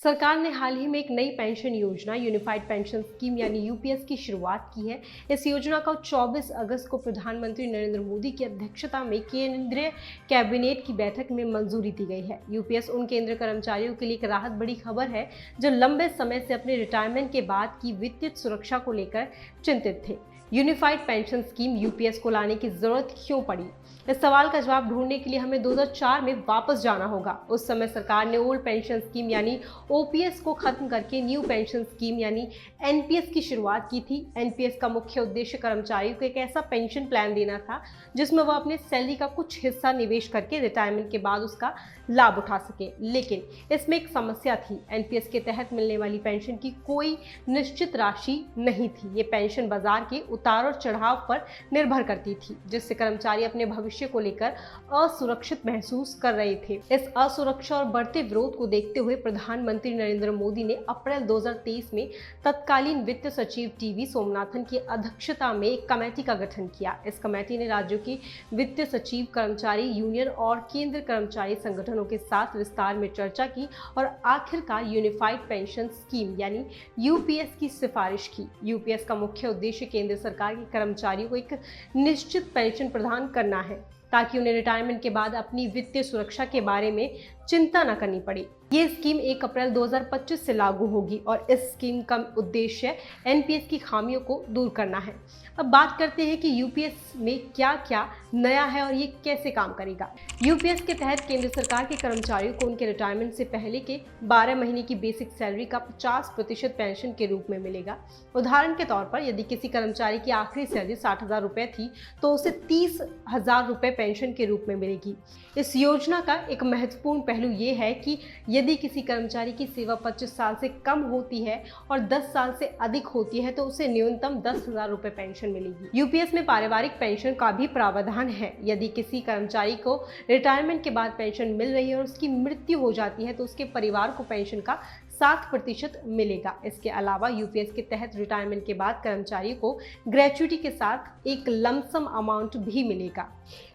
सरकार ने हाल ही में एक नई पेंशन योजना यूनिफाइड पेंशन स्कीम यानी यूपीएस की शुरुआत की है। इस योजना को 24 अगस्त को प्रधानमंत्री नरेंद्र मोदी की अध्यक्षता में केंद्रीय कैबिनेट की बैठक में मंजूरी दी गई है। यूपीएस उन केंद्रीय कर्मचारियों के लिए एक राहत बड़ी खबर है जो लंबे समय से अपने रिटायरमेंट के बाद की वित्तीय सुरक्षा को लेकर चिंतित थे। यूनिफाइड पेंशन स्कीम यूपीएस को लाने की जरूरत क्यों पड़ी? इस सवाल का जवाब ढूंढने के लिए हमें 2004 में वापस जाना होगा। उस समय सरकार ने ओल्ड पेंशन स्कीम यानी ओपीएस को खत्म करके न्यू पेंशन स्कीम यानी एनपीएस की शुरुआत की थी। एनपीएस का मुख्य उद्देश्य कर्मचारियों को एक ऐसा पेंशन प्लान देना था जिसमें वह अपने सैलरी का कुछ हिस्सा निवेश करके रिटायरमेंट के बाद उसका लाभ उठा सके। लेकिन इसमें एक समस्या थी, एनपीएस के तहत मिलने वाली पेंशन की कोई निश्चित राशि नहीं थी। ये पेंशन बाजार के उतार और चढ़ाव पर निर्भर करती थी, जिससे कर्मचारी अपने भविष्य को लेकर असुरक्षित महसूस कर रहे थे। इस असुरक्षा और बढ़ते विरोध को देखते हुए प्रधानमंत्री नरेंद्र मोदी ने अप्रैल 2023 में तत्कालीन वित्त सचिव टीवी सोमनाथन की अध्यक्षता में एक कमेटी का गठन किया। इस कमेटी ने राज्यों की वित्त सचिव, कर्मचारी यूनियन और केंद्र कर्मचारी संगठनों के साथ विस्तार में चर्चा की और आखिरकार यूनिफाइड पेंशन स्कीम यानी यूपीएस की सिफारिश की। यूपीएस का मुख्य उद्देश्य केंद्र सरकार के कर्मचारियों को एक निश्चित पेंशन प्रदान करना है ताकि उन्हें रिटायरमेंट के बाद अपनी वित्तीय सुरक्षा के बारे में चिंता न करनी पड़े। ये स्कीम 1 अप्रैल 2025 से लागू होगी और इस स्कीम का उद्देश्य एनपीएस की खामियों को दूर करना है। अब बात करते हैं कि यूपीएस में क्या क्या नया है और ये कैसे काम करेगा। यूपीएस के तहत केंद्र सरकार के कर्मचारियों को उनके रिटायरमेंट से पहले के 12 महीने की बेसिक सैलरी का 50% पेंशन के रूप में मिलेगा। उदाहरण के तौर पर यदि किसी कर्मचारी की आखिरी सैलरी 60,000 रुपये थी तो उसे 30,000 रुपये पेंशन के रूप में मिलेगी। इस योजना का एक महत्वपूर्ण पहलू ये है कि यदि किसी कर्मचारी की सेवा 25 साल से कम होती है और 10 साल से अधिक होती है तो उसे न्यूनतम 10,000 रुपये पेंशन मिलेगी। यूपीएस में पारिवारिक पेंशन का भी प्रावधान है। यदि किसी कर्मचारी को रिटायरमेंट के बाद पेंशन मिल रही है और उसकी मृत्यु हो जाती है तो उसके परिवार को पेंशन का 60% मिलेगा। इसके अलावा यूपीएस के तहत रिटायरमेंट के बाद कर्मचारियों को ग्रेच्युटी के साथ एक लमसम अमाउंट भी मिलेगा।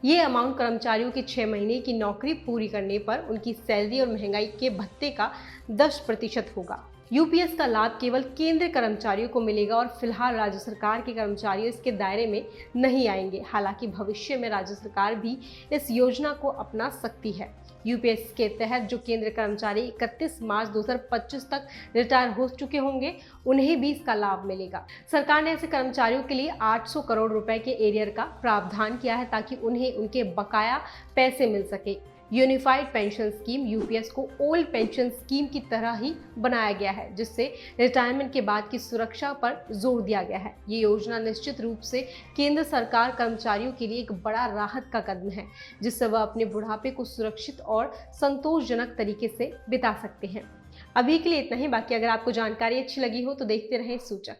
ये अमाउंट कर्मचारियों के 6 महीने की नौकरी पूरी करने पर उनकी सैलरी और महंगाई के भत्ते का 10% होगा। यूपीएस का लाभ केवल केंद्रीय कर्मचारियों को मिलेगा और फिलहाल राज्य सरकार के कर्मचारी इसके दायरे में नहीं आएंगे। हालांकि भविष्य में राज्य सरकार भी इस योजना को अपना सकती है। यूपीएस के तहत जो केंद्रीय कर्मचारी 31 मार्च 2025 तक रिटायर हो चुके होंगे उन्हें भी इसका लाभ मिलेगा। सरकार ने ऐसे कर्मचारियों के लिए 800 करोड़ रुपए के एरियर का प्रावधान किया है ताकि उन्हें उनके बकाया पैसे मिल सके। यूनिफाइड पेंशन स्कीम यूपीएस को ओल्ड पेंशन स्कीम की तरह ही बनाया गया है, जिससे रिटायरमेंट के बाद की सुरक्षा पर जोर दिया गया है। ये योजना निश्चित रूप से केंद्र सरकार कर्मचारियों के लिए एक बड़ा राहत का कदम है, जिससे वह अपने बुढ़ापे को सुरक्षित और संतोषजनक तरीके से बिता सकते हैं। अभी के लिए इतना ही। बाकी अगर आपको जानकारी अच्छी लगी हो तो देखते रहें सूचक।